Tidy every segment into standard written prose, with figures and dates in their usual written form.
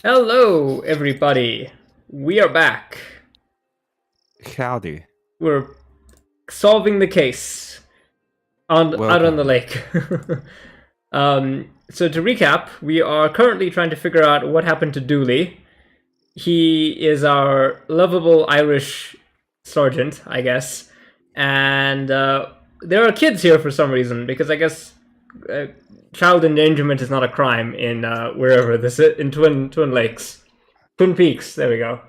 Hello, everybody. We are back. Howdy. We're solving the case out on the Welcome. lake. So to recap, we are currently trying to figure out what happened to Dooley. He is our lovable Irish sergeant, I guess, and there are kids here for some reason because I guess uh, child endangerment is not a crime in wherever this is, in Twin Lakes, Twin Peaks. There we go.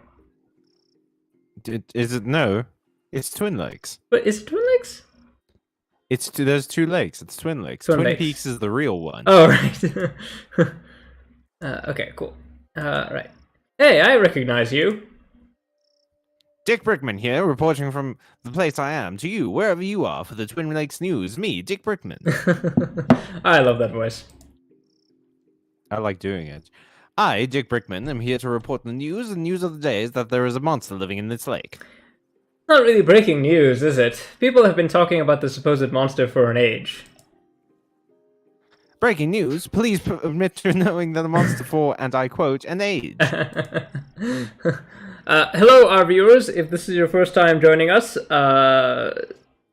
Is it no? It's Twin Lakes. But is it Twin Lakes? There's two lakes. It's Twin Lakes. Twin Twin Lakes. Peaks is the real one. Oh, right. Okay, cool. Right. Hey, I recognize you. Dick Brickman here, reporting from the place I am to you, wherever you are, for the Twin Lakes news. Me, Dick Brickman. I love that voice. I like doing it. I, Dick Brickman, am here to report the news. The news of the day is that there is a monster living in this lake. Not really breaking news, is it? People have been talking about the supposed monster for an age. Breaking news, please admit to knowing that the monster for, and I quote, an age. Hello, our viewers. If this is your first time joining us,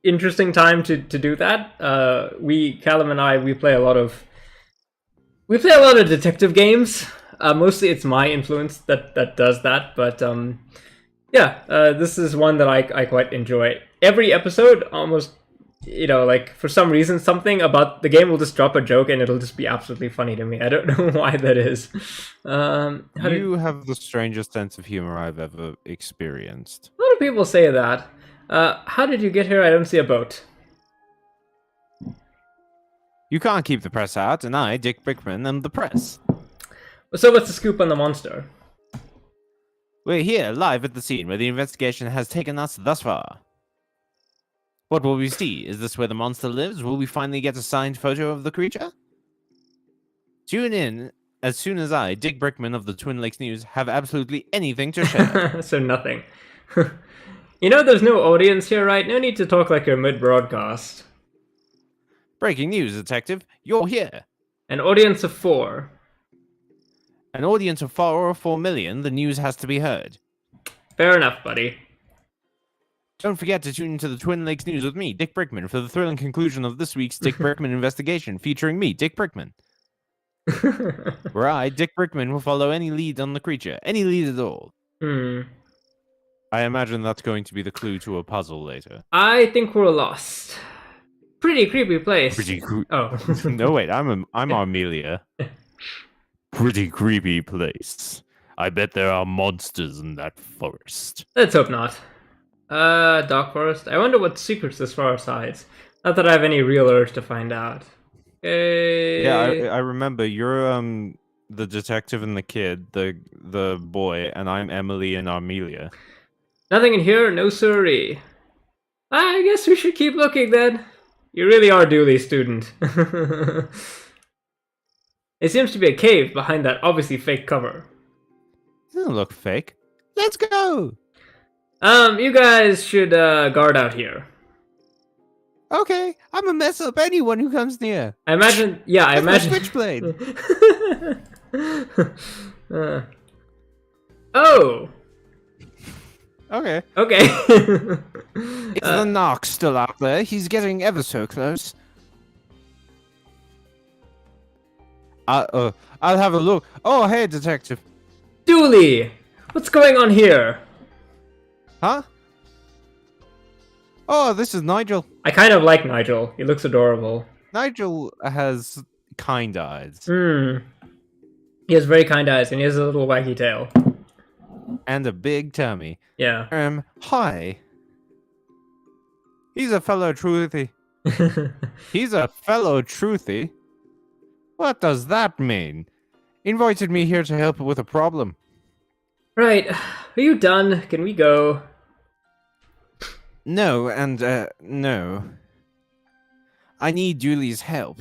interesting time to do that. Callum and I, we play a lot of detective games. Mostly, it's my influence that does that, but yeah, this is one that I quite enjoy. Every episode, almost, like for some reason, something about the game will just drop a joke and it'll just be absolutely funny to me. I don't know why that is. You have the strangest sense of humor I've ever experienced. A lot of people say that. How did you get here? I don't see a boat. You can't keep the press out, and I, Dick Brickman, am the press. So what's the scoop on the monster? We're here, live at the scene where the investigation has taken us thus far. What will we see? Is this where the monster lives? Will we finally get a signed photo of the creature? Tune in as soon as I, Dick Brickman of the Twin Lakes News, have absolutely anything to share. So nothing. There's no audience here, right? No need to talk like you're mid-broadcast. Breaking news, detective. You're here. An audience of 4. An audience of 4 million, the news has to be heard. Fair enough, buddy. Don't forget to tune into the Twin Lakes News with me, Dick Brickman, for the thrilling conclusion of this week's Dick Brickman investigation, featuring me, Dick Brickman. Where I, Dick Brickman, will follow any lead on the creature, any lead at all. I imagine that's going to be the clue to a puzzle later. I think we're lost. Pretty creepy place. Oh. No, wait, I'm Armelia. Pretty creepy place. I bet there are monsters in that forest. Let's hope not. Dark forest. I wonder what secrets this forest hides. Not that I have any real urge to find out. Yeah, I remember you're the detective and the kid, the boy, and I'm Emily and Armelia. Nothing in here, no siree. I guess we should keep looking then. You really are Dooley, student. It seems to be a cave behind that obviously fake cover. Doesn't look fake. Let's go! You guys should guard out here. Okay, I'm gonna mess up anyone who comes near. I imagine. Yeah, I imagine. Switchblade. Oh. Okay. Okay. Is the Loch still out there? He's getting ever so close. I'll have a look. Oh, hey, detective. Dooley, what's going on here? Huh? Oh, this is Nigel. I kind of like Nigel. He looks adorable. Nigel has kind eyes. He has very kind eyes, and he has a little wacky tail. And a big tummy. Yeah. Hi. He's a fellow truthy. He's a fellow truthy? What does that mean? Invited me here to help with a problem. Right. Are you done? Can we go? No, and, no. I need Dooley's help.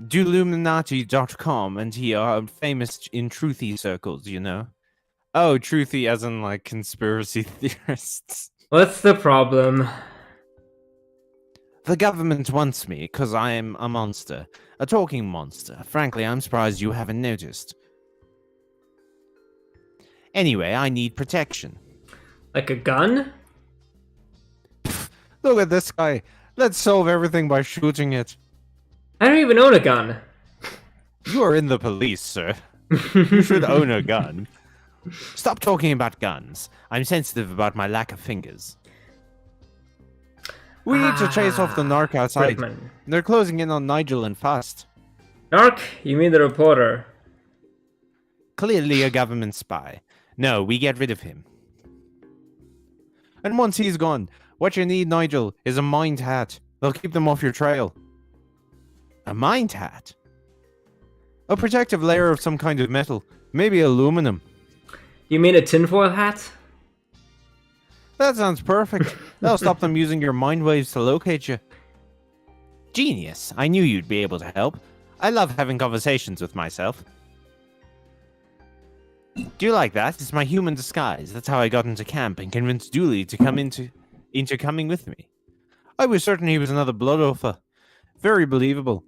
Dooluminati.com, and he are famous in truthy circles, you know? Oh, truthy as in, like, conspiracy theorists. What's the problem? The government wants me, because I am a monster. A talking monster. Frankly, I'm surprised you haven't noticed. Anyway, I need protection. Like a gun? Look at this guy. Let's solve everything by shooting it. I don't even own a gun. You are in the police, sir. You should own a gun. Stop talking about guns. I'm sensitive about my lack of fingers. We need to chase off the narc outside. Brickman. They're closing in on Nigel and fast. Narc? You mean the reporter? Clearly a government spy. No, we get rid of him. And once he's gone, what you need, Nigel, is a mind hat. They'll keep them off your trail. A mind hat? A protective layer of some kind of metal. Maybe aluminum. You mean a tinfoil hat? That sounds perfect. That'll stop them using your mind waves to locate you. Genius. I knew you'd be able to help. I love having conversations with myself. Do you like that? It's my human disguise. That's how I got into camp and convinced Dooley to come into coming with me. I was certain he was another blood oath. Very believable.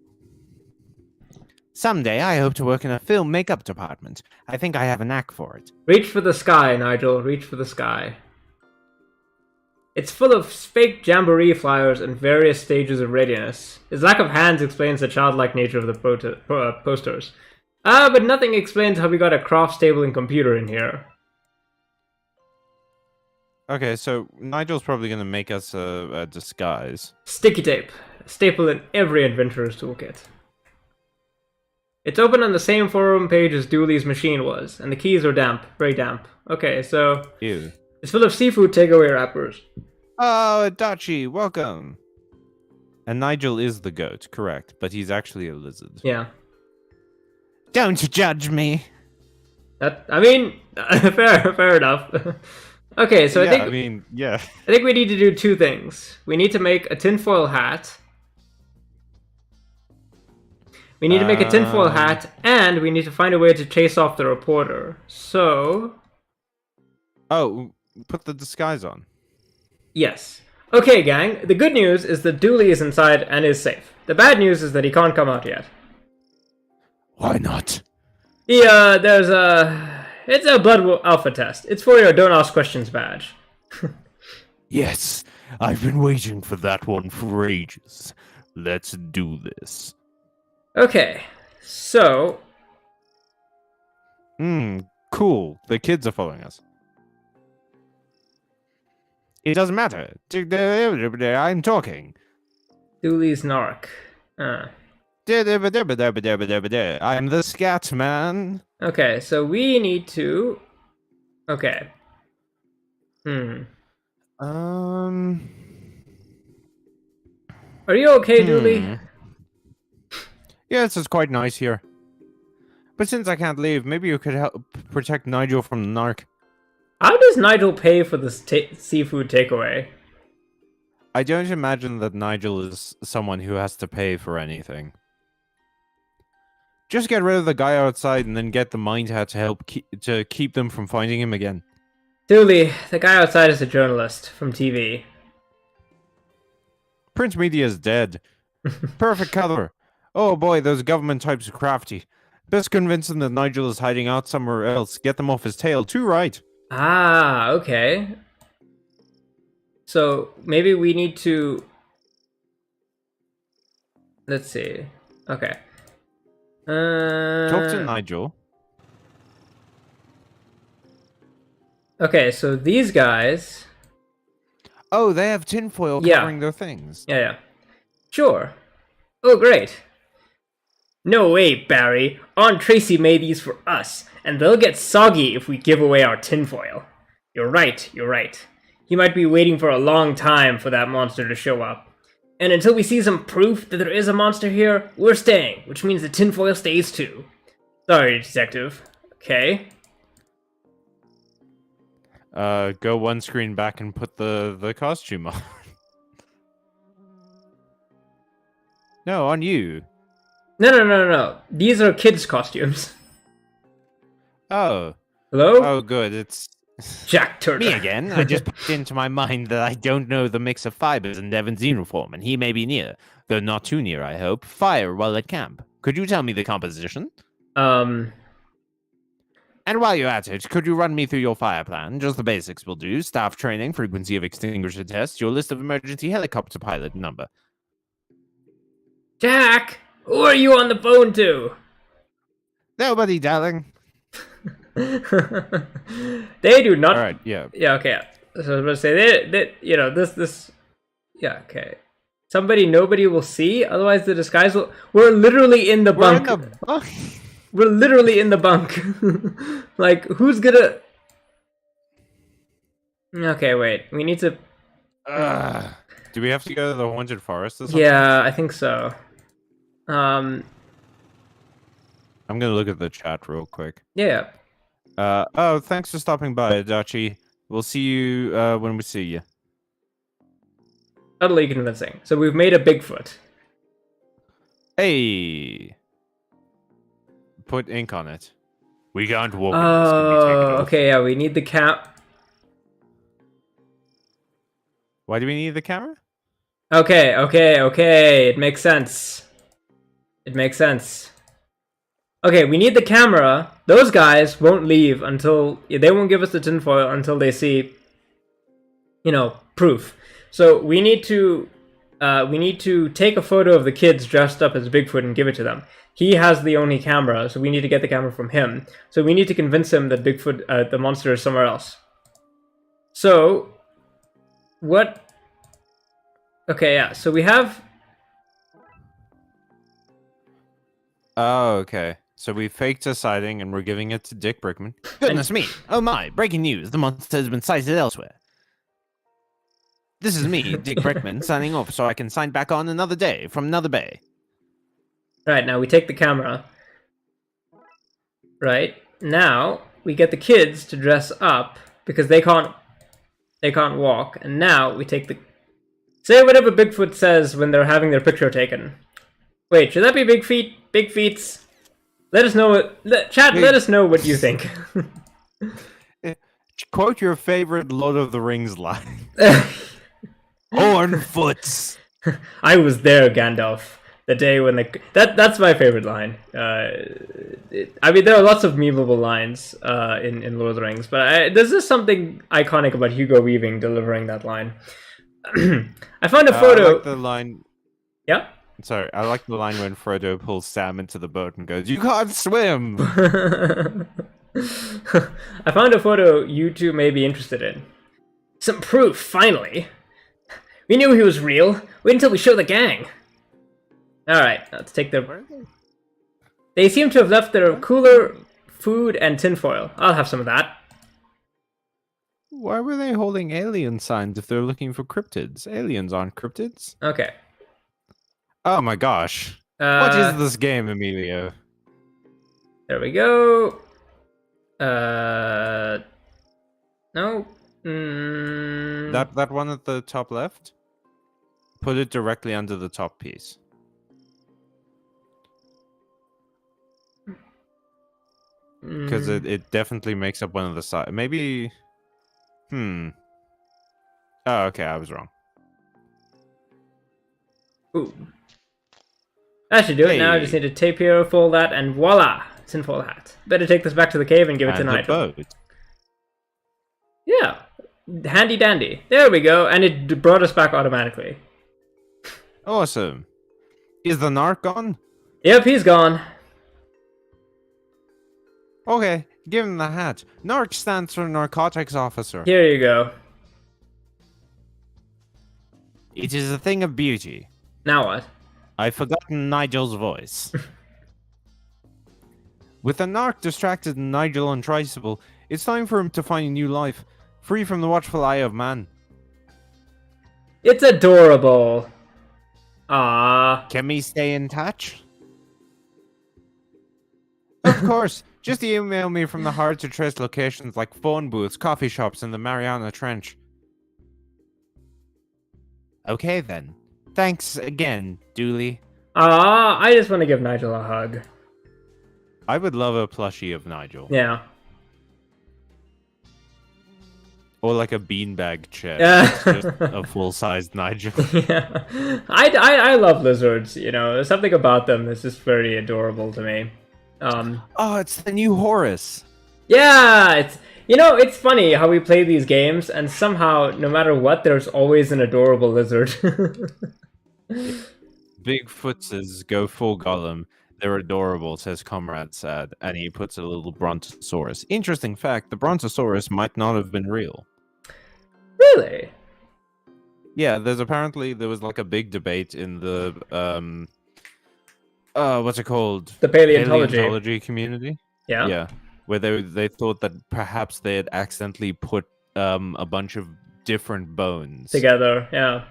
Someday I hope to work in a film makeup department. I think I have a knack for it. Reach for the sky, Nigel. Reach for the sky. It's full of fake jamboree flyers and various stages of readiness. His lack of hands explains the childlike nature of the posters. But nothing explains how we got a craft table and computer in here. Okay, so Nigel's probably going to make us a disguise. Sticky tape. A staple in every adventurer's toolkit. It's open on the same forum page as Dooley's machine was, and the keys are damp. Very damp. Okay, so... Ew. It's full of seafood takeaway wrappers. Oh, Dachi, welcome. And Nigel is the goat, correct, but he's actually a lizard. Yeah. Don't judge me. I mean, fair enough. Okay, so I think we need to do two things. We need to make a tinfoil hat. We need to make a tinfoil hat, and we need to find a way to chase off the reporter. So... Oh, put the disguise on. Yes. Okay, gang. The good news is that Dooley is inside and is safe. The bad news is that he can't come out yet. Why not? There's a... It's a blood alpha test. It's for your don't ask questions badge. Yes, I've been waiting for that one for ages. Let's do this. Okay, so... Cool. The kids are following us. It doesn't matter. I'm talking. Dooley's narc. I'm the scat man. Okay, so we need to... Okay. Are you okay, Dooley? Yes, it's quite nice here. But since I can't leave, maybe you could help protect Nigel from the narc. How does Nigel pay for this seafood takeaway? I don't imagine that Nigel is someone who has to pay for anything. Just get rid of the guy outside and then get the mind hat to help keep them from finding him again. Dooley, the guy outside is a journalist from TV. Print media is dead. Perfect cover. Oh boy, those government types are crafty. Best convince them that Nigel is hiding out somewhere else. Get them off his tail. Too right. Ah, okay. So maybe we need to... Let's see. Okay. Talk to Nigel. Okay, so these guys... Oh, they have tinfoil covering their things. Yeah. Sure. Oh, great. No way, Barry. Aunt Tracy made these for us, and they'll get soggy if we give away our tinfoil. You're right. He might be waiting for a long time for that monster to show up. And until we see some proof that there is a monster here, we're staying, which means the tinfoil stays too. Sorry, detective. Okay. Go one screen back and put the costume on. No, on you. No. These are kids' costumes. Oh. Hello? Oh, good. It's Jack Turner. me again. I just popped into my mind that I don't know the mix of fibers in Devin's uniform, and he may be near, though not too near, I hope. Fire while at camp. Could you tell me the composition? And while you're at it, could you run me through your fire plan? Just the basics will do. Staff training, frequency of extinguisher tests, your list of emergency helicopter pilot number. Jack, who are you on the phone to? Nobody, darling. They do not. All right, yeah. Yeah, okay. So I was about to say they this. Yeah, okay. Nobody will see. Otherwise, the disguise will. We're literally in the bunk. We're in the bunk. We're literally in the bunk. Like, who's gonna? Okay, wait. We need to. Do we have to go to the haunted forest or something? Yeah, I think so. I'm gonna look at the chat real quick. Yeah. Oh, thanks for stopping by, Adachi. We'll see you when we see you. Utterly convincing. So we've made a Bigfoot. Hey. Put ink on it. We can't walk. Oh, okay. Yeah, we need the cap. Why do we need the camera? Okay. It makes sense. Okay, we need the camera. Those guys won't leave until they won't give us the tinfoil until they see, proof. So we need to take a photo of the kids dressed up as Bigfoot and give it to them. He has the only camera, so we need to get the camera from him. So we need to convince him that Bigfoot, the monster, is somewhere else. So, what? Okay, yeah. So we have. Oh, okay. So we faked a sighting and we're giving it to Dick Brickman. Goodness me! Oh my! Breaking news: the monster has been sighted elsewhere. This is me, Dick Brickman, signing off so I can sign back on another day from another bay. Right, now we take the camera. Right, now we get the kids to dress up because they can't walk. And now we take say whatever Bigfoot says when they're having their picture taken. Wait, should that be Big Feet? Big Feets? Let us know chat, let us know what you think. Quote your favorite Lord of the Rings line. Hornfoots. I was there, Gandalf. The day when that's my favorite line. I mean, there are lots of memeable lines in Lord of the Rings, but there's just something iconic about Hugo Weaving delivering that line. I found a photo. I like the line. Yeah. Sorry, I like the line when Frodo pulls Sam into the boat and goes, "You can't swim." I found a photo you two may be interested in. Some proof, finally. We knew he was real. Wait until we show the gang. Alright, let's take They seem to have left their cooler, food, and tinfoil. I'll have some of that. Why were they holding alien signs if they're looking for cryptids? Aliens aren't cryptids. Okay. Oh my gosh. What is this game, Emilio? There we go. No. That one at the top left? Put it directly under the top piece. Because it definitely makes up one of the sides. Maybe... Oh, okay, I was wrong. Ooh. That should do it now. I just need to tape here, fold that, and voila! Tinfoil hat. Better take this back to the cave and give it to Nigel. Yeah. Handy dandy. There we go. And it brought us back automatically. Awesome. Is the narc gone? Yep, he's gone. Okay, give him the hat. Narc stands for narcotics officer. Here you go. It is a thing of beauty. Now what? I've forgotten Nigel's voice. With the narc distracted and Nigel untraceable, it's time for him to find a new life, free from the watchful eye of man. It's adorable. Ah. Can we stay in touch? Of course. Just email me from the hard-to-trace locations like phone booths, coffee shops, and the Mariana Trench. Okay, then. Thanks again, Dooley. Ah, I just want to give Nigel a hug. I would love a plushie of Nigel. Yeah. Or like a beanbag chair. Just a full-sized Nigel. Yeah. I love lizards, you know. There's something about them that's just very adorable to me. Oh, it's the new Horus. Yeah, it's funny how we play these games, and somehow, no matter what, there's always an adorable lizard. Bigfoot says, "Go full Gollum. They're adorable," says Comrade Sad, and he puts a little Brontosaurus. Interesting fact: the Brontosaurus might not have been real. Really? Yeah, there was like a big debate in the what's it called? The paleontology. Paleontology community. Yeah. Yeah, where they thought that perhaps they had accidentally put a bunch of different bones Together, yeah.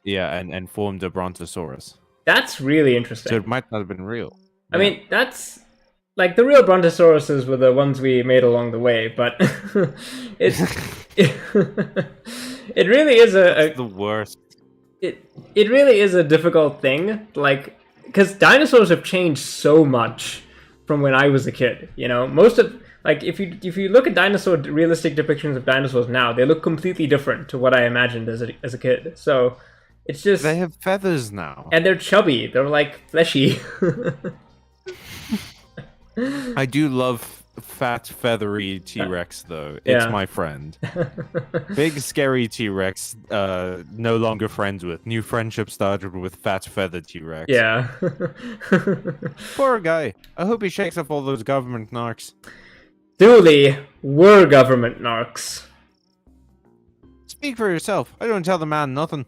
Yeah, and formed a Brontosaurus. That's really interesting. So it might not have been real. I mean, that's like the real Brontosauruses were the ones we made along the way, but it's it really is the worst. It really is a difficult thing, like, because dinosaurs have changed so much from when I was a kid. You know, most of like if you look at realistic depictions of dinosaurs now, they look completely different to what I imagined as a kid. So it's just they have feathers now, and they're chubby. They're like fleshy. I do love fat, feathery T-Rex, though. It's my friend. Big, scary T-Rex, no longer friends with. New friendship started with fat, feathered T-Rex. Yeah. Poor guy. I hope he shakes off all those government narcs. Dooley, we're government narcs. Speak for yourself. I don't tell the man nothing.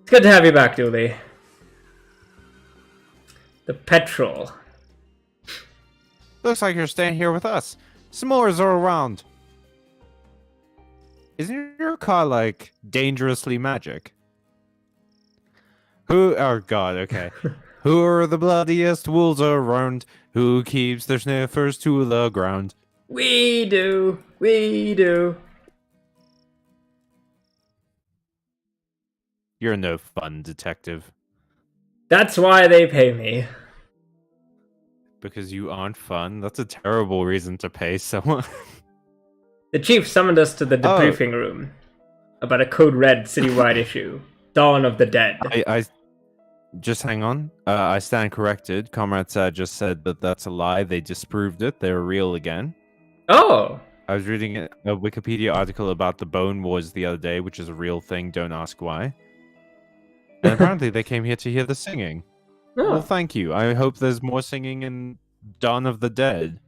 It's good to have you back, Dooley. The petrol. Looks like you're staying here with us. S'mores are around. Isn't your car, like, dangerously magic? Oh god, okay. Who are the bloodiest wolves around? Who keeps their sniffers to the ground? We do. We do. You're no fun, detective. That's why they pay me. Because you aren't fun? That's a terrible reason to pay someone. The chief summoned us to the debriefing room about a Code Red citywide issue. Dawn of the Dead. I just hang on. I stand corrected. Comrade Sad just said that that's a lie. They disproved it. They're real again. Oh! I was reading a Wikipedia article about the Bone Wars the other day, which is a real thing. Don't ask why. And apparently they came here to hear the singing. Oh. Well, thank you. I hope there's more singing in Dawn of the Dead.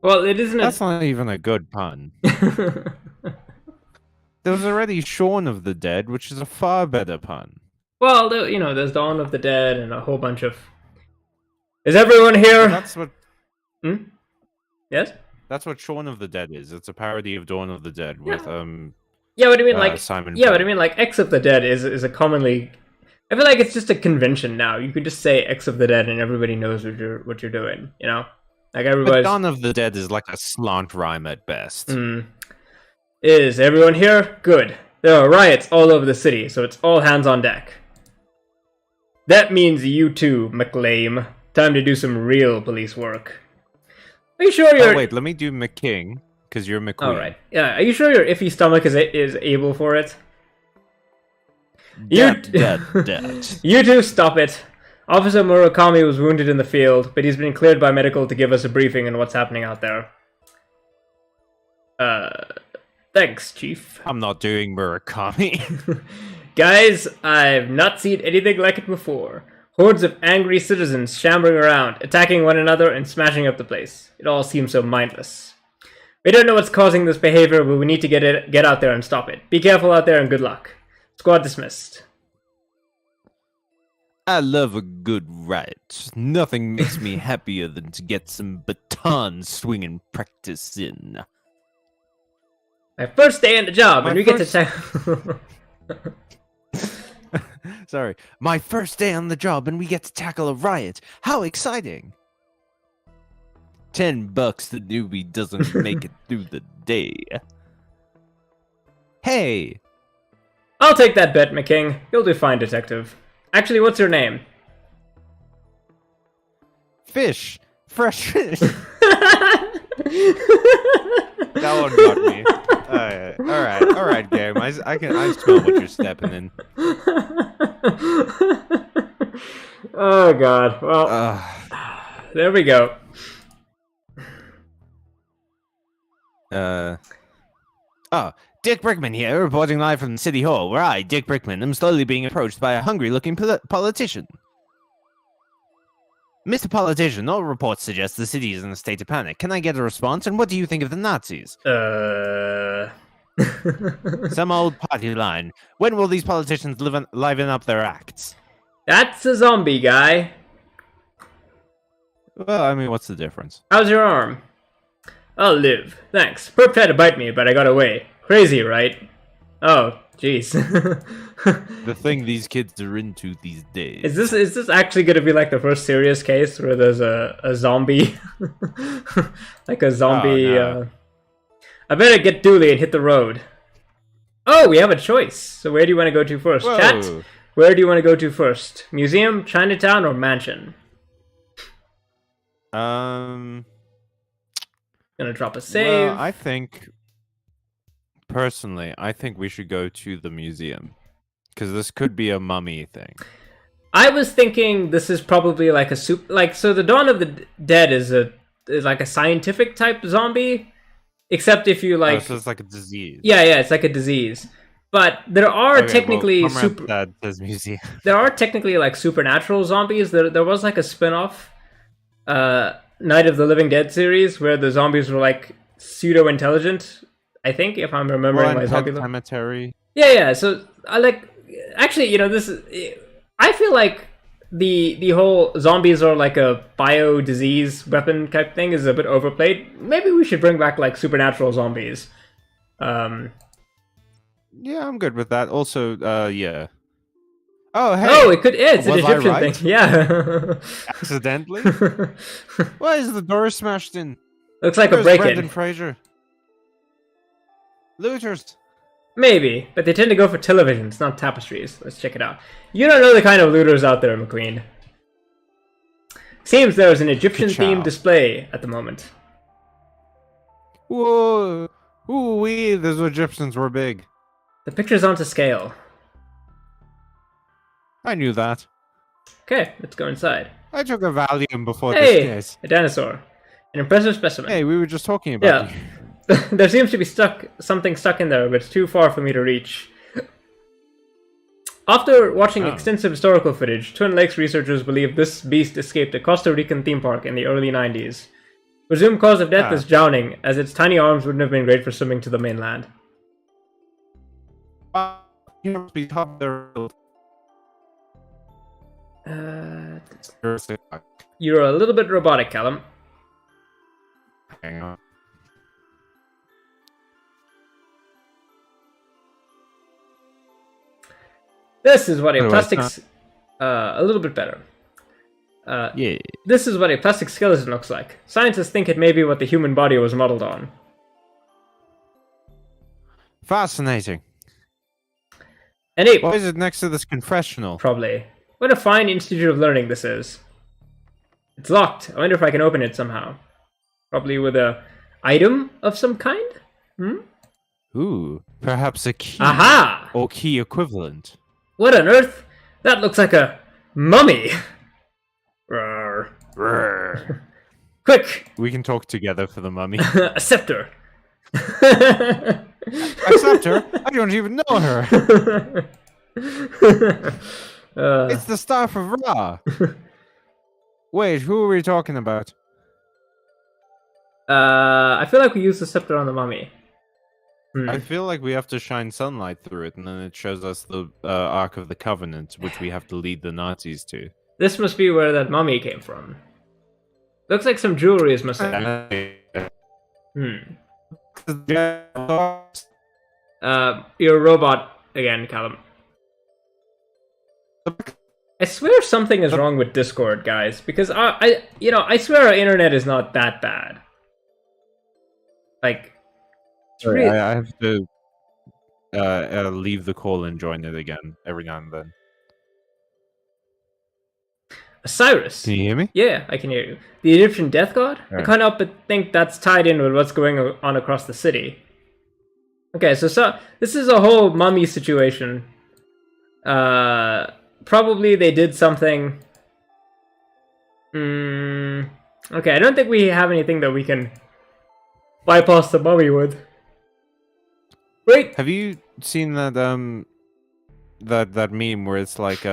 Well, it isn't. That's not even a good pun. There was already Shaun of the Dead, which is a far better pun. Well, you know, there's Dawn of the Dead and a whole bunch of. Is everyone here? Well, that's what. Yes. That's what Shaun of the Dead is. It's a parody of Dawn of the Dead with Yeah, what do you mean, like Simon? Yeah, what do you mean, like X of the Dead is a commonly. I feel like it's just a convention now. You could just say X of the Dead and everybody knows what you're doing. You know, like everybody's. But Dawn of the Dead is like a slant rhyme at best. Is everyone here? Good. There are riots all over the city, so it's all hands on deck. That means you too, McLame. Time to do some real police work. Are you sure you're? Oh wait, let me do McKing because you're McQueen. All right. Yeah. Are you sure your iffy stomach is able for it? You two stop it. Officer Murakami was wounded in the field, but he's been cleared by medical to give us a briefing on what's happening out there. Thanks, Chief. I'm not doing Murakami. Guys, I've not seen anything like it before. Hordes of angry citizens shambling around, attacking one another and smashing up the place. It all seems so mindless. We don't know what's causing this behavior, but we need to get out there and stop it. Be careful out there and good luck. Squad dismissed. I love a good riot. Nothing makes me happier than to get some baton swinging practice in. My first day on the job, and we get to Sorry. My first day on the job, and we get to tackle a riot. How exciting! $10 the newbie doesn't make it through the day. Hey! I'll take that bet, McKing. You'll do fine, detective. Actually, what's your name? Fish. Fresh fish. That one got me. All right, game. I smell what you're stepping in. Oh God. Well, there we go. Oh, Dick Brickman here, reporting live from City Hall, where I, Dick Brickman, am slowly being approached by a hungry-looking politician. Mr. Politician, all reports suggest the city is in a state of panic. Can I get a response? And what do you think of the Nazis? Some old party line. When will these politicians liven up their acts? That's a zombie guy. Well, I mean, what's the difference? How's your arm? I'll live. Thanks. Perp tried to bite me, but I got away. Crazy, right? Oh, jeez. The thing these kids are into these days. Is this actually going to be like the first serious case where there's a zombie? Like a zombie... Oh, no. I better get Dooley and hit the road. Oh, we have a choice. So where do you want to go to first? Whoa. Chat? Where do you want to go to first? Museum, Chinatown, or mansion? Gonna drop a save. Well, I think... Personally, I think we should go to the museum. Because this could be a mummy thing. I was thinking this is probably like a so the Dawn of the Dead is like a scientific type zombie, except if you like. Oh, so it's like a disease. Yeah, it's like a disease. But there are technically Dad says museum. There are technically like supernatural zombies. There was like a spin-off, Night of the Living Dead series where the zombies were like pseudo intelligent. I think if I'm remembering my zombie. Cemetery. Yeah. So I like. Actually, this is... I feel like the whole zombies are like a bio-disease weapon type thing is a bit overplayed. Maybe we should bring back like supernatural zombies. Yeah, I'm good with that. Also, yeah. Oh, hey. Oh, it's an Egyptian right? thing. Yeah. Accidentally? Why is the door smashed in? Looks like Where's a break-in. Brendan Fraser? Looters. Maybe, but they tend to go for televisions, not tapestries. Let's check it out. You don't know the kind of looters out there, McQueen. Seems there's an Egyptian-themed display at the moment. Whoa! Ooh-wee, those Egyptians were big. The picture's on to scale. I knew that. Okay, let's go inside. I took a Valium before Hey, this case. a dinosaur. An impressive specimen. Hey, we were just talking about you. There seems to be something stuck in there, but it's too far for me to reach. After watching extensive historical footage, Twin Lakes researchers believe this beast escaped a Costa Rican theme park in the early 90s. Presumed cause of death is drowning, as its tiny arms wouldn't have been great for swimming to the mainland. You must be top there. You're a little bit robotic, Callum. Hang on. This is what a plastic... a little bit better. Yeah. This is what a plastic skeleton looks like. Scientists think it may be what the human body was modeled on. Fascinating. An ape. Why is it next to this confessional? Probably. What a fine institute of learning this is. It's locked. I wonder if I can open it somehow. Probably with a item of some kind? Ooh, perhaps a key. Aha! Or key equivalent. What on earth? That looks like a mummy. Rawr. Brrr. Quick! We can talk together for the mummy. A scepter. Accept her? I don't even know her. It's the staff of Ra. Wait, who are we talking about? I feel like we used the scepter on the mummy. I feel like we have to shine sunlight through it, and then it shows us the Ark of the Covenant, which we have to lead the Nazis to. This must be where that mummy came from. Looks like some jewelry is missing. You're a robot again, Callum. I swear something is wrong with Discord, guys, because I swear our internet is not that bad. Like, sorry, I have to leave the call and join it again every now and then. Cyrus. Can you hear me? Yeah, I can hear you. The Egyptian death god? Right. I can't help but think that's tied in with what's going on across the city. Okay, so this is a whole mummy situation. Probably they did something. Okay, I don't think we have anything that we can bypass the mummy would. Wait. Have you seen that that meme where it's like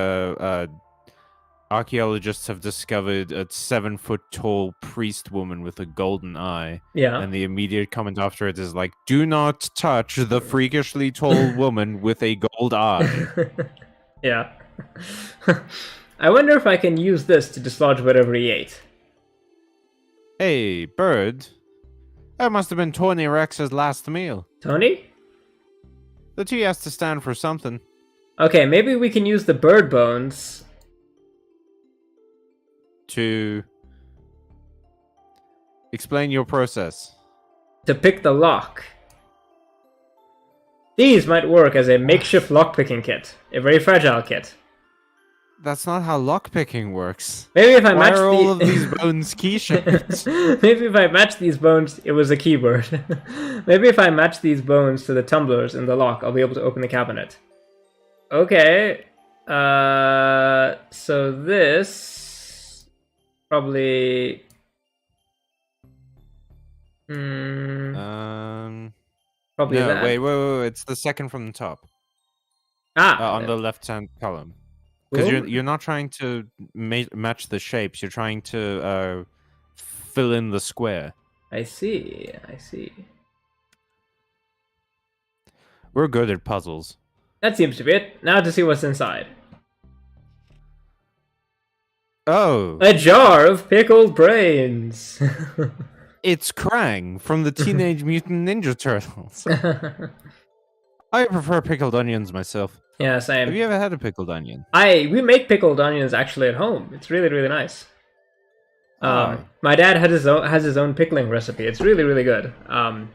archaeologists have discovered a 7-foot-tall priest woman with a golden eye, Yeah. and the immediate comment after it is like, "Do not touch the freakishly tall woman with a gold eye." Yeah. I wonder if I can use this to dislodge whatever he ate. Hey, bird. That must have been Tony Rex's last meal. Tony? The T has to stand for something. Okay, maybe we can use the bird bones. To explain your process. To pick the lock. These might work as a makeshift lockpicking kit. A very fragile kit. That's not how lockpicking works. Maybe if I Why match are all of these bones key-shaped? Maybe if I match these bones, it was a keyboard. Maybe if I match these bones to the tumblers in the lock, I'll be able to open the cabinet. Okay. So this probably. Probably No, that. wait. It's the second from the top. On the left-hand column. Because you're not trying to match the shapes. You're trying to fill in the square. I see. We're good at puzzles. That seems to be it. Now to see what's inside. Oh. A jar of pickled brains. It's Krang from the Teenage Mutant Ninja Turtles. I prefer pickled onions myself. Yeah, same. Have you ever had a pickled onion? We make pickled onions actually at home. It's really, really nice. My dad has his own pickling recipe. It's really, really good. I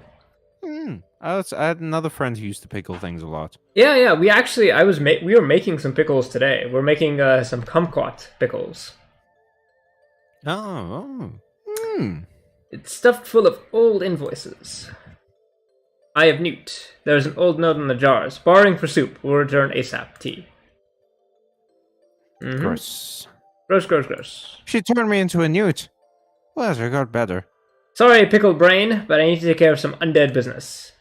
had another friend who used to pickle things a lot. Yeah. We were making some pickles today. We're making some kumquat pickles. It's stuffed full of old invoices. I have Newt. There's an old note in the jars. Borrowing for soup. Will return ASAP. Tea. Gross. Gross. She turned me into a newt. Well, I got better. Sorry, pickled brain, but I need to take care of some undead business.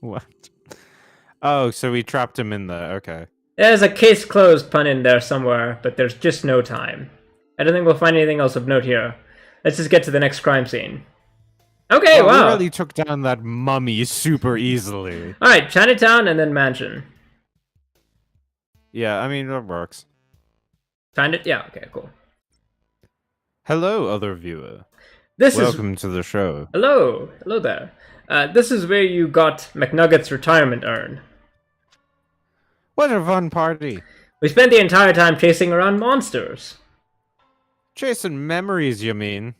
What? Oh, so we trapped him in there. Okay. There's a case closed pun in there somewhere, but there's just no time. I don't think we'll find anything else of note here. Let's just get to the next crime scene. Okay, wow. We really took down that mummy super easily. Alright, Chinatown and then Mansion. Yeah, I mean, that works. Find it? Yeah, okay, cool. Hello, other viewer. Welcome to the show. Hello there. This is where you got McNugget's retirement urn. What a fun party. We spent the entire time chasing around monsters. Chasing memories, you mean?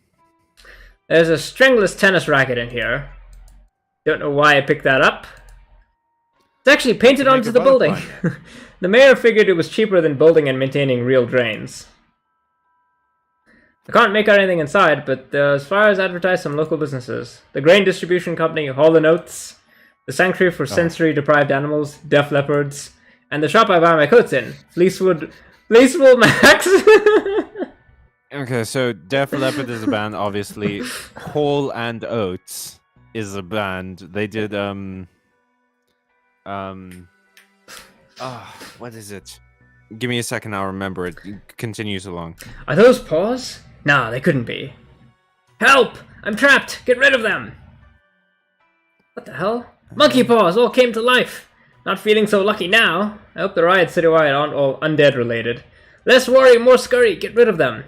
There's a stringless tennis racket in here. Don't know why I picked that up. It's actually painted onto the building. The mayor figured it was cheaper than building and maintaining real drains. I can't make out anything inside, but as far as advertised, some local businesses. The grain distribution company, Hall & Oates, the Sanctuary for Sensory-Deprived Animals, Deaf Leopards, and the shop I buy my coats in, Fleecewood Max. Okay, so Def Leppard is a band, obviously. Hall and Oates is a band. They did what is it? Give me a second, I'll remember it. It continues along. Are those paws? Nah, they couldn't be. Help! I'm trapped! Get rid of them! What the hell? Monkey paws all came to life! Not feeling so lucky now. I hope the riots citywide aren't all undead related. Less worry, more scurry, get rid of them.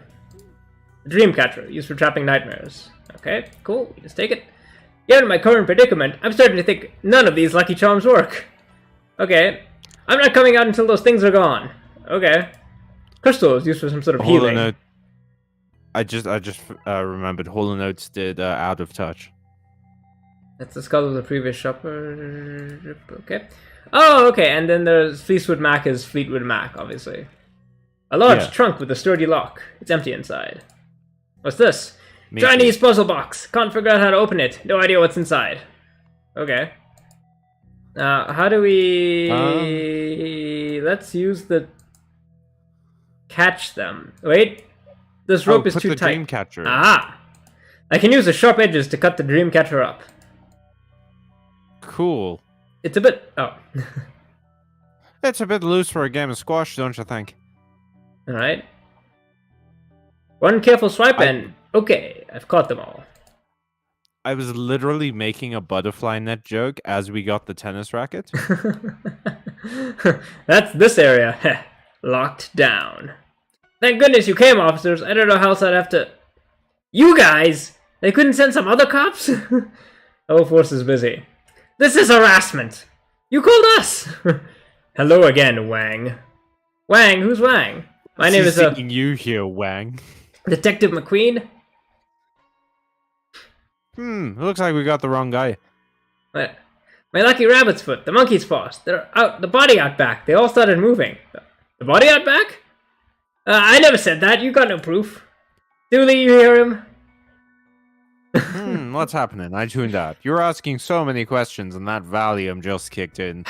Dreamcatcher, used for trapping nightmares. Okay, cool, we just take it. Given my current predicament, I'm starting to think none of these lucky charms work. Okay, I'm not coming out until those things are gone. Okay. Crystal is used for some sort of healing. I just remembered Hall & Oates did Out of Touch. That's the skull of the previous shopper. Okay. Oh, okay, and then there's Fleecewood Mac is Fleetwood Mac, obviously. A large trunk with a sturdy lock. It's empty inside. What's this? Chinese puzzle box. Can't figure out how to open it. No idea what's inside. Okay. How do we... Let's use the... Catch them. Wait. This rope is put too the tight. Dreamcatcher. Ah! I can use the sharp edges to cut the Dreamcatcher up. Cool. It's a bit... Oh. It's a bit loose for a game of squash, don't you think? Alright. One careful swipe and... Okay, I've caught them all. I was literally making a butterfly net joke as we got the tennis racket. That's this area. Locked down. Thank goodness you came, officers. I don't know how else I'd have to... You guys! They couldn't send some other cops? The whole force is busy. This is harassment! You called us! Hello again, Wang. Wang? Who's Wang? My name is you here, Wang. Detective McQueen. Looks like we got the wrong guy. My lucky rabbit's foot, the monkey's paws. They're out, the body out back. They all started moving. The body out back? I never said that. You got no proof. Dooley, you hear him? What's happening? I tuned out. You're asking so many questions and that Valium just kicked in.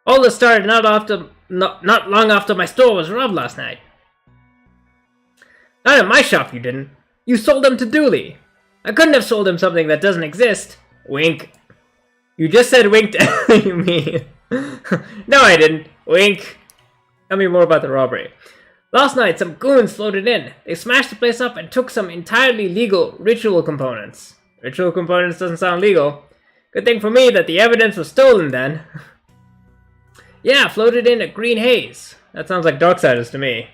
All this started not long after my store was robbed last night. Not in my shop, you didn't. You sold them to Dooley. I couldn't have sold him something that doesn't exist. Wink. You just said wink to you mean. No, I didn't. Wink. Tell me more about the robbery. Last night, some goons floated in. They smashed the place up and took some entirely legal ritual components. Ritual components doesn't sound legal. Good thing for me that the evidence was stolen then. Yeah, floated in a green haze. That sounds like Darksiders to me.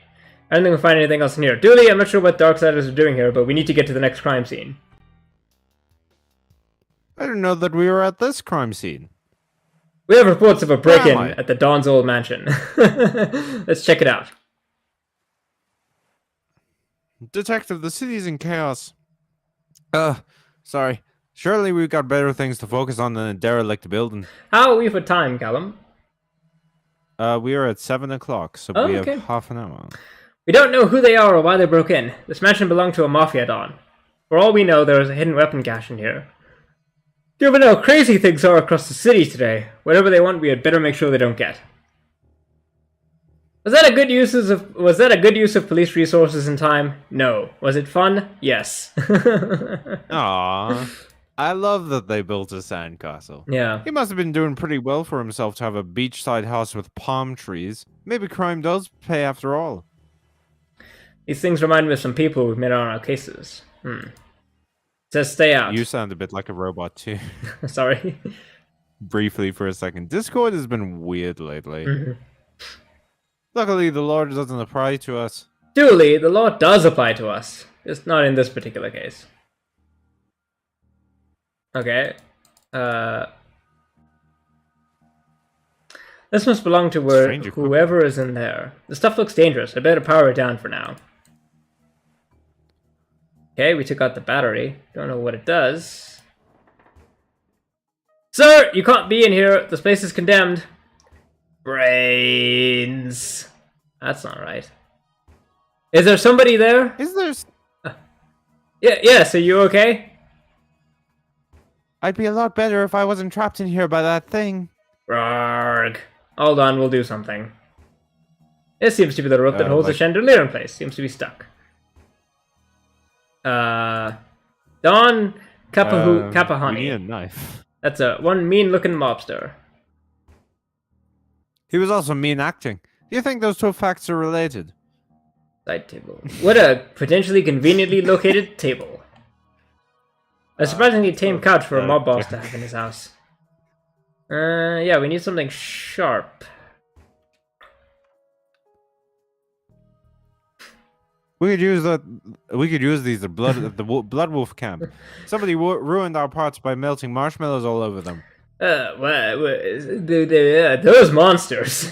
I don't think we'll find anything else in here. Dooley, I'm not sure what Darksiders are doing here, but we need to get to the next crime scene. I didn't know that we were at this crime scene. We have reports of a break-in at the Don's old mansion. Let's check it out. Detective, the city's in chaos. Sorry. Surely we've got better things to focus on than a derelict building. How are we for time, Callum? We are at 7 o'clock, so we have half an hour. We don't know who they are or why they broke in. This mansion belonged to a mafia don. For all we know, there is a hidden weapon cache in here. Given how crazy things are across the city today, whatever they want, we had better make sure they don't get. Was that a good use of police resources and time? No. Was it fun? Yes. Aww. I love that they built a sandcastle. Yeah. He must have been doing pretty well for himself to have a beachside house with palm trees. Maybe crime does pay after all. These things remind me of some people we've met on our cases. It says stay out. You sound a bit like a robot too. Sorry. Briefly for a second. Discord has been weird lately. Luckily, the law doesn't apply to us. Dooley, the law does apply to us. Just not in this particular case. Okay. This must belong to whoever is in there. The stuff looks dangerous. I better power it down for now. Okay, we took out the battery. Don't know what it does. Sir, you can't be in here. This place is condemned. Brains. That's not right. Is there somebody there? Is there? Yes, are you okay? I'd be a lot better if I wasn't trapped in here by that thing. Rarg. Hold on, we'll do something. This seems to be the rope that holds the chandelier in place. Seems to be stuck. Don Kapahani. We need a knife. That's one mean-looking mobster. He was also mean acting. Do you think those two facts are related? Side table. What a potentially conveniently located table. A surprisingly tame couch for a mob boss to have in his house. Yeah, we need something sharp. We could use that. We could use these at the Blood Wolf camp. Somebody ruined our pots by melting marshmallows all over them. Those monsters.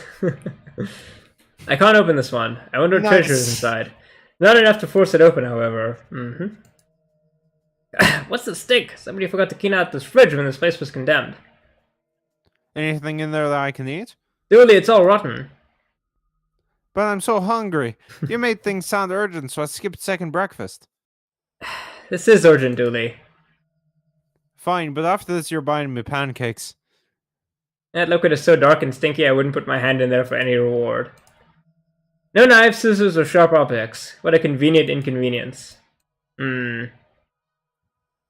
I can't open this one. I wonder what treasure is inside. Not enough to force it open, however. What's the stink? Somebody forgot to clean out this fridge when this place was condemned. Anything in there that I can eat? Dooley, it's all rotten. But I'm so hungry. You made things sound urgent, so I skipped second breakfast. This is urgent, Dooley. Fine, but after this you're buying me pancakes. That liquid is so dark and stinky I wouldn't put my hand in there for any reward. No knives, scissors, or sharp objects. What a convenient inconvenience. There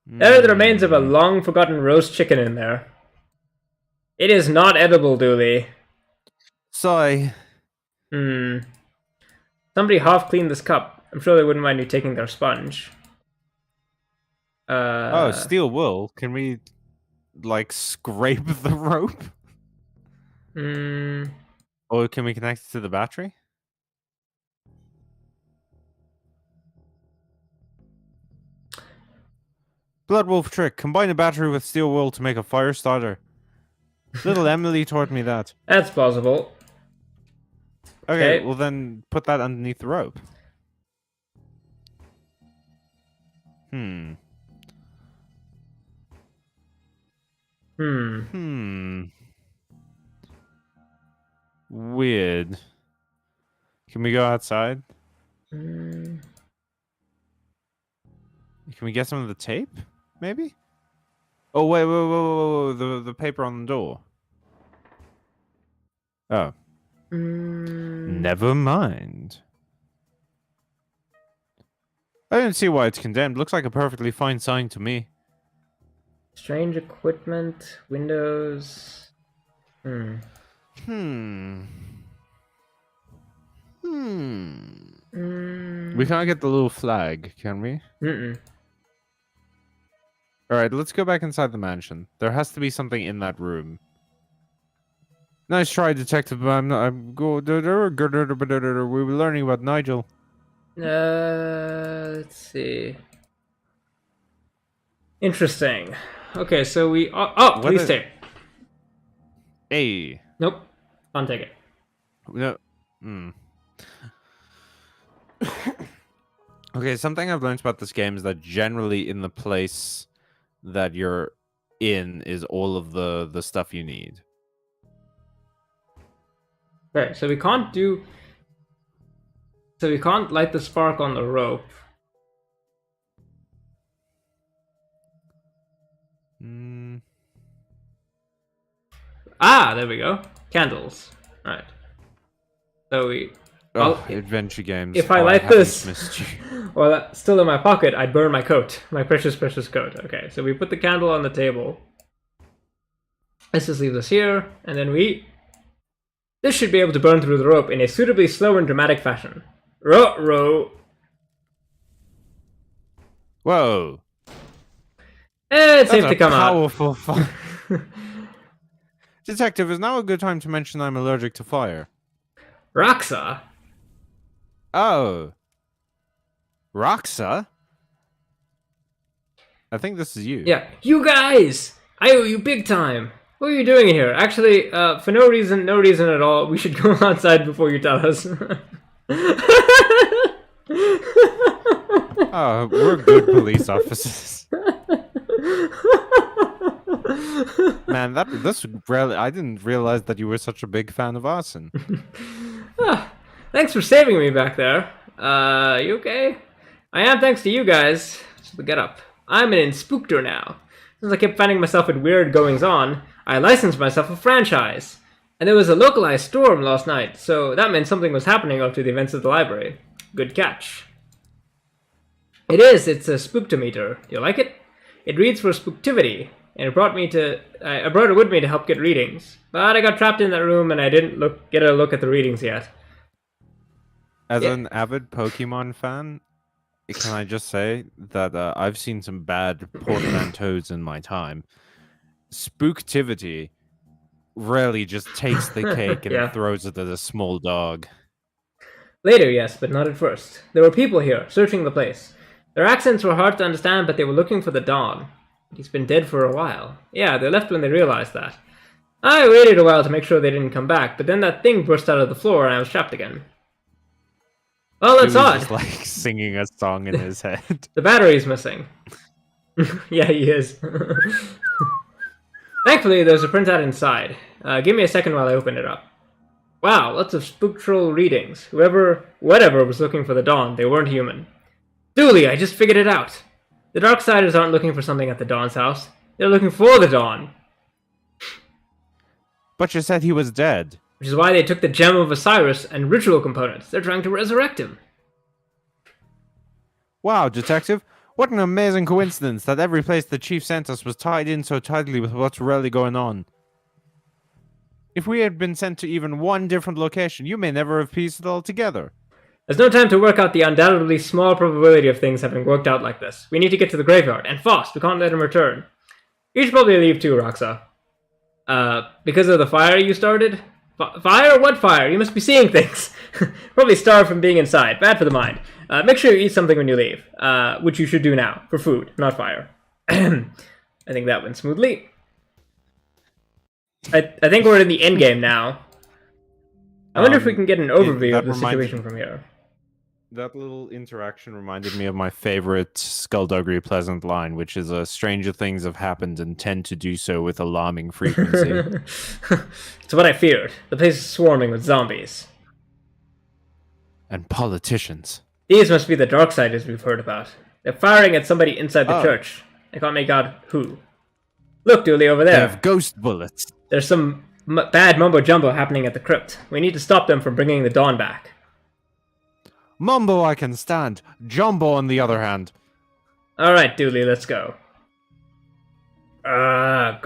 are the remains of a long-forgotten roast chicken in there. It is not edible, Dooley. Sigh. Somebody half-cleaned this cup. I'm sure they wouldn't mind you taking their sponge. Oh, steel wool. Can we, like, scrape the rope? Or can we connect it to the battery? Blood wolf trick. Combine a battery with steel wool to make a fire starter. Little Emily taught me that. That's plausible. Okay, Okay. well then put that underneath the rope. Weird. Can we go outside? Can we get some of the tape? Maybe? Oh, wait, the paper on the door. Oh. Never mind. I don't see why it's condemned. Looks like a perfectly fine sign to me. Strange equipment, windows. We can't get the little flag, can we? Alright, let's go back inside the mansion. There has to be something in that room. Nice try, detective, but I'm we were learning about Nigel. Let's see. Interesting. Okay, so we... Oh, police tape. Hey. Nope. Can't take it. No. Okay, something I've learned about this game is that generally in the place that you're in is all of the stuff you need. Okay, so we can't do... So we can't light the spark on the rope. Ah, there we go. Candles. Alright. So we... adventure games. If I light this, well, that's still in my pocket, I'd burn my coat. My precious, precious coat. Okay, so we put the candle on the table. Let's just leave this here, and then we... This should be able to burn through the rope in a suitably slow and dramatic fashion. Row. Whoa. It's safe to come powerful fire. Detective, is now a good time to mention I'm allergic to fire? Roxa? Oh. Roxa? I think this is you. Yeah. You guys! I owe you big time. What are you doing here? Actually, for no reason at all, we should go outside before you tell us. Oh, we're good police officers. Man, this really, I didn't realize that you were such a big fan of arson. Thanks for saving me back there. You okay? I am, thanks to you guys. So get up. I'm an inspookter now. Since I kept finding myself with weird goings-on, I licensed myself a franchise. And there was a localized storm last night, so that meant something was happening after the events of the library. Good catch. It's a spooktometer. Do you like it? It reads for spooktivity, and I brought it with me to help get readings. But I got trapped in that room and I didn't get a look at the readings yet. As an avid Pokemon fan, can I just say that I've seen some bad portmanteaus in my time. Spooktivity rarely just takes the cake and throws it at a small dog. Later, yes, but not at first. There were people here, searching the place. Their accents were hard to understand, but they were looking for the Don. He's been dead for a while. Yeah, they left when they realized that. I waited a while to make sure they didn't come back, but then that thing burst out of the floor and I was trapped again. Well, that's odd. Just like singing a song in his head. The battery's missing. Yeah, he is. Thankfully, there's a printout inside. Give me a second while I open it up. Wow, lots of spooktral readings. Whatever was looking for the Dawn, they weren't human. Dooley, I just figured it out. The Darksiders aren't looking for something at the Dawn's house. They're looking for the Dawn. But you said he was dead. which is why they took the Gem of Osiris and ritual components. They're trying to resurrect him. Wow, Detective. What an amazing coincidence that every place the Chief sent us was tied in so tightly with what's really going on. If we had been sent to even one different location, you may never have pieced it all together. There's no time to work out the undoubtedly small probability of things having worked out like this. We need to get to the graveyard, and fast. We can't let him return. You should probably leave too, Roxa. Because of the fire you started? Fire? What fire? You must be seeing things. Probably starved from being inside. Bad for the mind. Make sure you eat something when you leave, which you should do now, for food, not fire. I think that went smoothly. I think we're in the end game now. I wonder if we can get an overview of the situation from here. That little interaction reminded me of my favorite Skullduggery Pleasant line, which is stranger things have happened and tend to do so with alarming frequency. It's what I feared. The place is swarming with zombies. And politicians. These must be the Darksiders we've heard about. They're firing at somebody inside the church. I can't make out who. Look, Dooley, over there. They have ghost bullets. There's some bad mumbo-jumbo happening at the crypt. We need to stop them from bringing the dawn back. Mumbo I can stand. Jumbo on the other hand. Alright, Dooley, let's go. Rawr.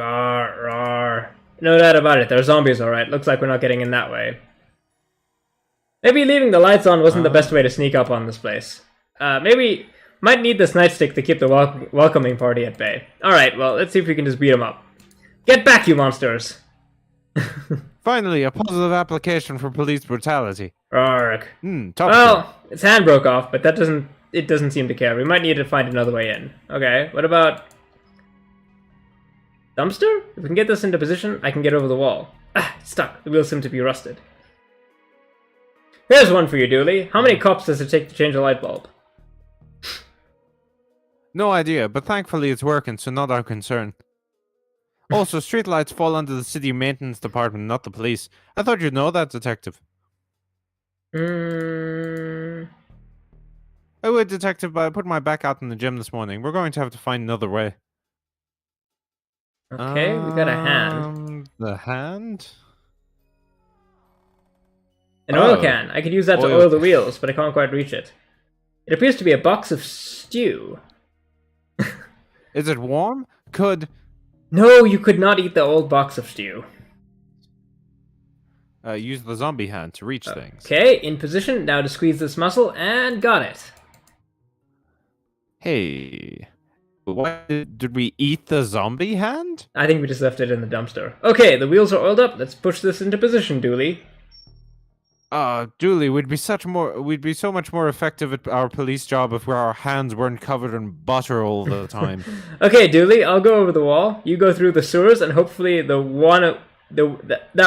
No doubt about it, they're zombies alright. Looks like we're not getting in that way. Maybe leaving the lights on wasn't the best way to sneak up on this place. Maybe might need this nightstick to keep the welcoming party at bay. Alright, well, let's see if we can just beat them up. Get back, you monsters! Finally, a positive application for police brutality. Arg. Well, its hand broke off, but it doesn't seem to care. We might need to find another way in. Okay, what about... dumpster? If we can get this into position, I can get over the wall. It's stuck. The wheels seem to be rusted. Here's one for you, Dooley. How many cops does it take to change a light bulb? No idea, but thankfully it's working, so not our concern. Also, streetlights fall under the city maintenance department, not the police. I thought you'd know that, Detective. I would, Detective, but I put my back out in the gym this morning. We're going to have to find another way. Okay, we got a hand. The hand? An oil can. I could use that to oil the wheels, but I can't quite reach it. It appears to be a box of stew. Is it warm? No, you could not eat the old box of stew. Use the zombie hand to reach things. Okay, in position. Now to squeeze this muscle, and got it. Hey. Why did we eat the zombie hand? I think we just left it in the dumpster. Okay, the wheels are oiled up. Let's push this into position, Dooley. Dooley, we'd be so much more effective at our police job if our hands weren't covered in butter all the time. Okay, Dooley, I'll go over the wall. You go through the sewers, and hopefully that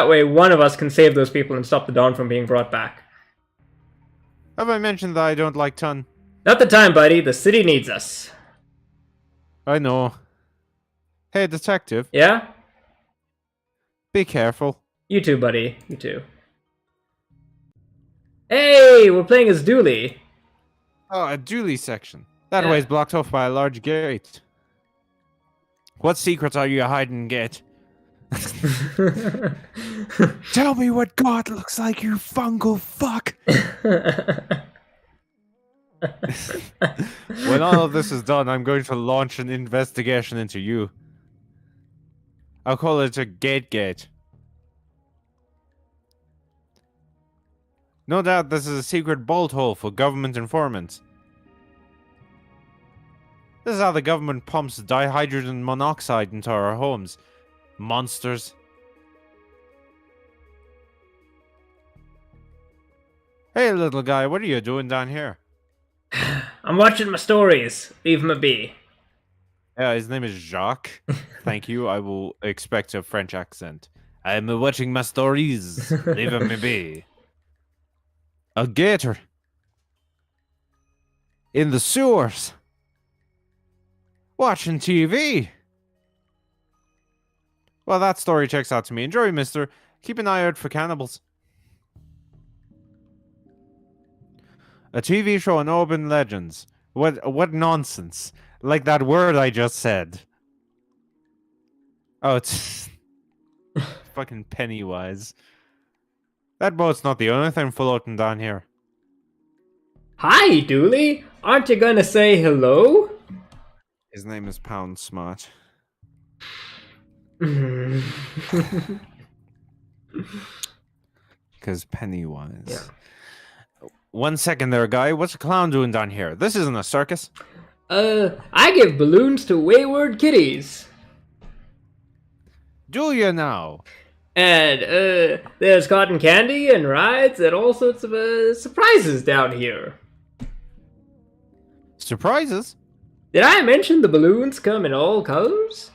way one of us can save those people and stop the dawn from being brought back. Have I mentioned that I don't like ton? Not the time, buddy. The city needs us. I know. Hey, Detective. Yeah? Be careful. You too, buddy. You too. Hey, we're playing as Dooley. Oh, a Dooley section. That way is blocked off by a large gate. What secrets are you hiding, gate? Tell me what God looks like, you fungal fuck! When all of this is done, I'm going to launch an investigation into you. I'll call it a gate. No doubt this is a secret bolt hole for government informants. This is how the government pumps dihydrogen monoxide into our homes. Monsters. Hey, little guy, what are you doing down here? I'm watching my stories. Leave him be. Yeah, his name is Jacques. Thank you. I will expect a French accent. I'm watching my stories. Leave him be. A gator. In the sewers. Watching TV. Well, that story checks out to me. Enjoy, mister. Keep an eye out for cannibals. A TV show on urban legends. What nonsense. Like that word I just said. Oh, it's fucking Pennywise. That boat's not the only thing floating down here. Hi, Dooley. Aren't you gonna say hello? His name is Pound Smart. Because Pennywise. Yeah. 1 second there, guy. What's a clown doing down here? This isn't a circus. I give balloons to wayward kitties. Do you now? And, there's cotton candy and rides and all sorts of, surprises down here. Surprises? Did I mention the balloons come in all colors?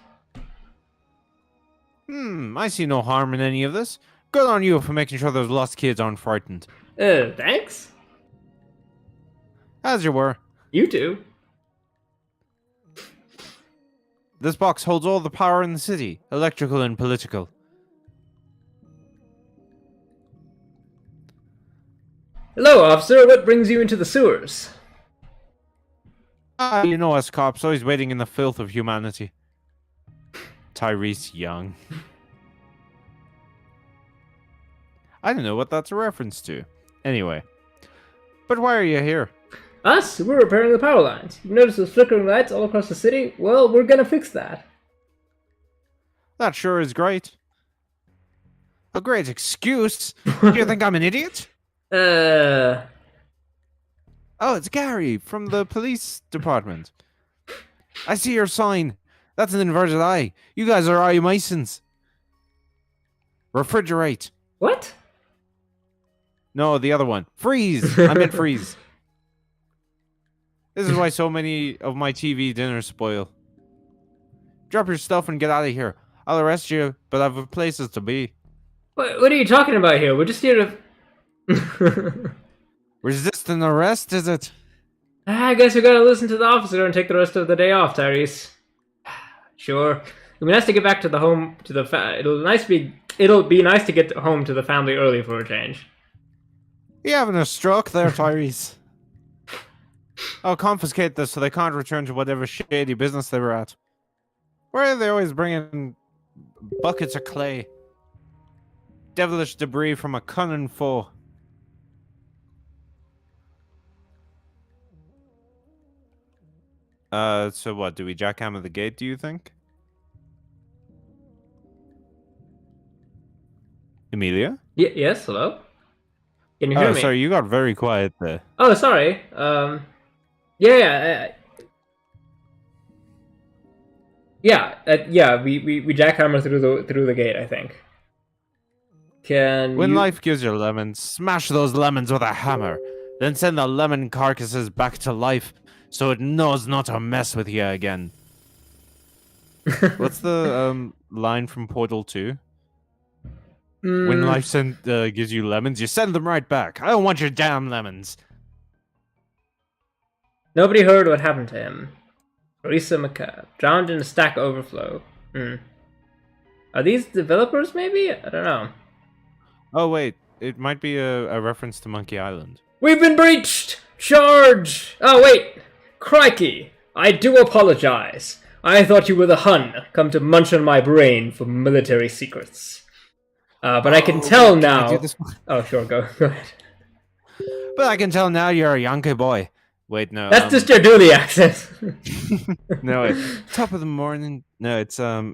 I see no harm in any of this. Good on you for making sure those lost kids aren't frightened. Thanks. As you were. You too. This box holds all the power in the city, electrical and political. Hello, officer. What brings you into the sewers? You know us cops, always wading in the filth of humanity. Tyrese Young. I don't know what that's a reference to. Anyway. But why are you here? Us? We're repairing the power lines. You notice those flickering lights all across the city? Well, we're gonna fix that. That sure is great. A great excuse. Do you think I'm an idiot? Oh, it's Gary from the police department. I see your sign. That's an inverted I. You guys are eye Masons. Refrigerate. What? No, the other one. Freeze. I meant freeze. This is why so many of my TV dinners spoil. Drop your stuff and get out of here. I'll arrest you, but I've places to be. What are you talking about here? We're just here to... Resist an arrest, is it? I guess we gotta listen to the officer and take the rest of the day off, Tyrese. Sure. It'll be nice to get back to the home, to the it'll be nice to get home to the family early for a change. You having a stroke there, Tyrese? I'll confiscate this so they can't return to whatever shady business they were at. Why are they always bringing buckets of clay? Devilish debris from a cunning foe. So what, do we jackhammer the gate, do you think? Emilia? Yes, hello? Can you hear me? Sorry, you got very quiet there. Oh, sorry. Yeah. We jackhammer through the gate, I think. When life gives you lemons, smash those lemons with a hammer. Then send the lemon carcasses back to life so it knows not to mess with you again. What's the line from Portal 2? When life gives you lemons, you send them right back. I don't want your damn lemons. Nobody heard what happened to him. Teresa McCabe, drowned in a stack overflow. Are these developers, maybe? I don't know. Oh, wait. It might be a reference to Monkey Island. We've been breached! Charge! Oh, wait! Crikey! I do apologize. I thought you were the Hun, come to munch on my brain for military secrets. But I can tell now... I do this? Oh, sure, go ahead. But I can tell now you're a Yankee boy. Wait, no. That's just your Dooley accent. No, wait. Top of the morning. No, it's I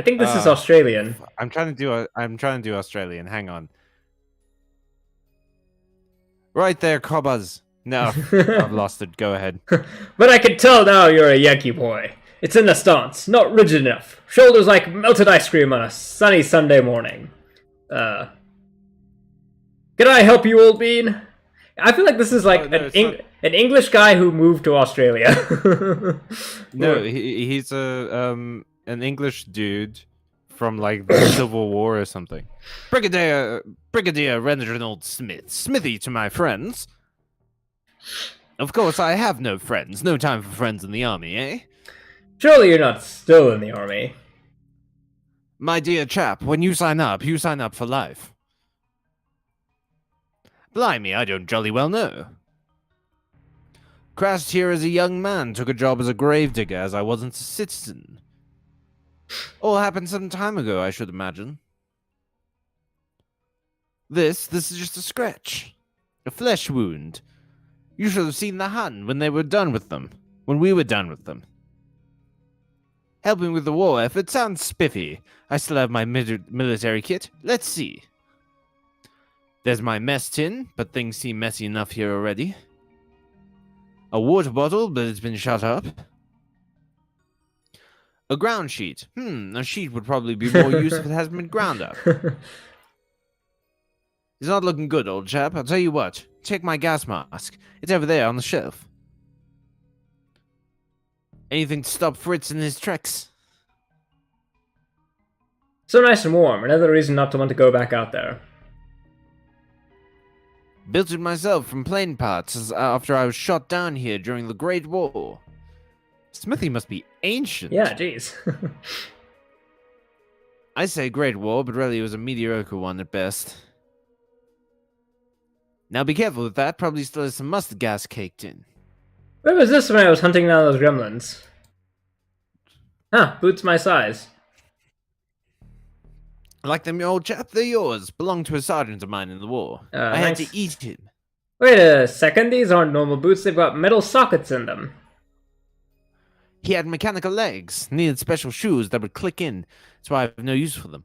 think this is Australian. I'm trying to do Australian. Hang on. Right there, Cobbas. No, I've lost it. Go ahead. But I can tell now you're a Yankee boy. It's in the stance, not rigid enough. Shoulders like melted ice cream on a sunny Sunday morning. Can I help you, old bean? I feel like this is like an English guy who moved to Australia. No, he's an English dude from like the Civil War or something. Brigadier Reginald Smith. Smithy to my friends. Of course, I have no friends. No time for friends in the army, eh? Surely you're not still in the army. My dear chap, when you sign up for life. Blimey, I don't jolly well know. Crashed here as a young man, took a job as a gravedigger as I wasn't a citizen. All happened some time ago, I should imagine. This is just a scratch. A flesh wound. You should have seen the Hun when they were done with them. When we were done with them. Helping with the war effort sounds spiffy. I still have my military kit. Let's see. There's my mess tin, but things seem messy enough here already. A water bottle, but it's been shut up. A ground sheet. A sheet would probably be more use if it hasn't been ground up. It's not looking good, old chap. I'll tell you what. Check my gas mask. It's over there on the shelf. Anything to stop Fritz in his treks? So nice and warm. Another reason not to want to go back out there. Built it myself from plane parts after I was shot down here during the Great War. Smithy must be ancient. Yeah, jeez. I say Great War, but really it was a mediocre one at best. Now be careful with that. Probably still has some mustard gas caked in. Where was this when I was hunting down those gremlins? Huh, boots my size. Like them, old chap, they're yours. Belonged to a sergeant of mine in the war. I had to eat him. Wait a second, these aren't normal boots, they've got metal sockets in them. He had mechanical legs, needed special shoes that would click in. That's why I have no use for them.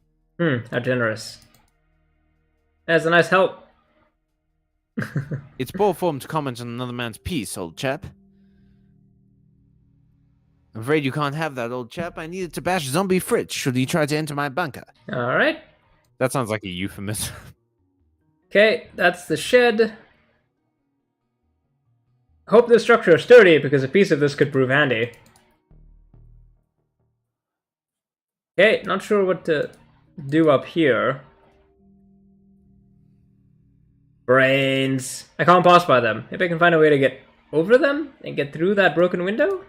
How generous. That's a nice help. It's poor form to comment on another man's piece, old chap. I'm afraid you can't have that, old chap. I needed to bash Zombie Fritz should he try to enter my bunker. Alright. That sounds like a euphemism. Okay, that's the shed. Hope this structure is sturdy, because a piece of this could prove handy. Okay, not sure what to do up here. Brains. I can't pass by them. Maybe I can find a way to get over them and get through that broken window?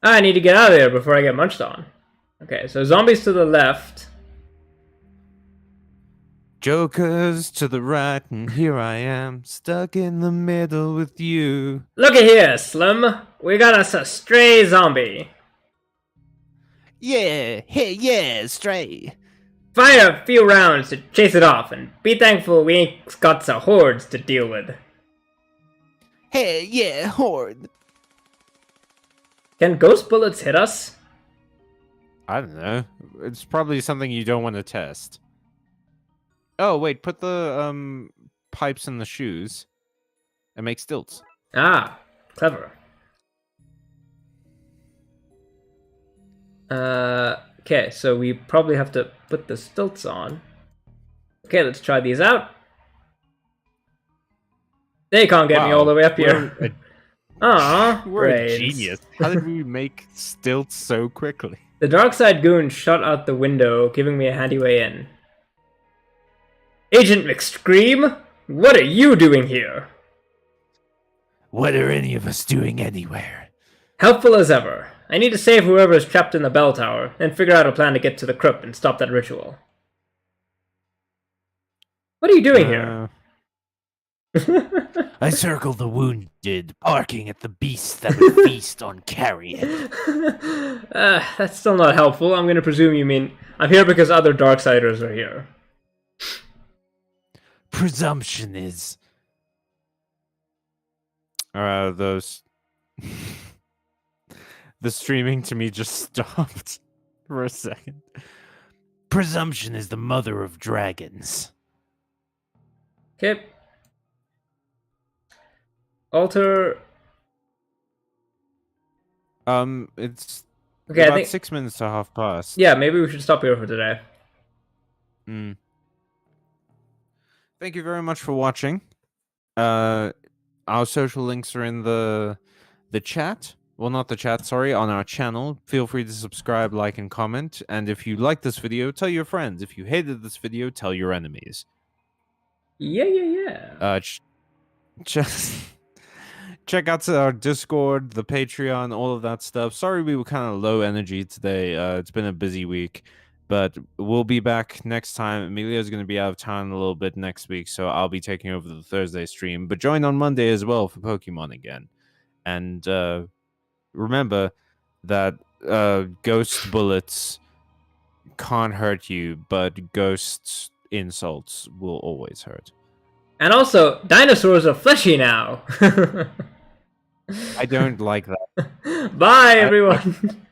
I need to get out of there before I get munched on. Okay, so zombies to the left. Jokers to the right, and here I am, stuck in the middle with you. Looky here, Slim. We got us a stray zombie. Yeah, hey, yeah, stray. Fire a few rounds to chase it off, and be thankful we ain't got some hordes to deal with. Hey, yeah, horde. Can ghost bullets hit us? I don't know. It's probably something you don't want to test. Oh, wait, put the pipes in the shoes and make stilts. Ah, clever. Okay, so we probably have to put the stilts on. Okay, let's try these out. They can't get me all the way up here. Aw, we're a brains. genius. How did we make stilts so quickly? The Darkside goon shot out the window, giving me a handy way in. Agent McScream, what are you doing here? What are any of us doing anywhere? Helpful as ever. I need to save whoever is trapped in the bell tower, and figure out a plan to get to the crypt and stop that ritual. What are you doing here? I circle the wounded, barking at the beasts that would feast on carrion. That's still not helpful. I'm going to presume you mean I'm here because other Darksiders are here. Presumption is... those... The streaming to me just stopped for a second. Presumption is the mother of dragons. Okay. Alter. It's okay, about I think 6 minutes to half past. Yeah, maybe we should stop here for today. Thank you very much for watching. Our social links are in the chat. Well, not the chat, sorry, on our channel. Feel free to subscribe, like, and comment. And if you liked this video, tell your friends. If you hated this video, tell your enemies. Yeah. Just check out our Discord, the Patreon, all of that stuff. Sorry we were kind of low energy today. It's been a busy week, but we'll be back next time. Emilio's going to be out of town a little bit next week, so I'll be taking over the Thursday stream. But join on Monday as well for Pokemon again. And remember that ghost bullets can't hurt you, but ghosts insults will always hurt. And also, dinosaurs are fleshy now. I don't like that. Bye, everyone.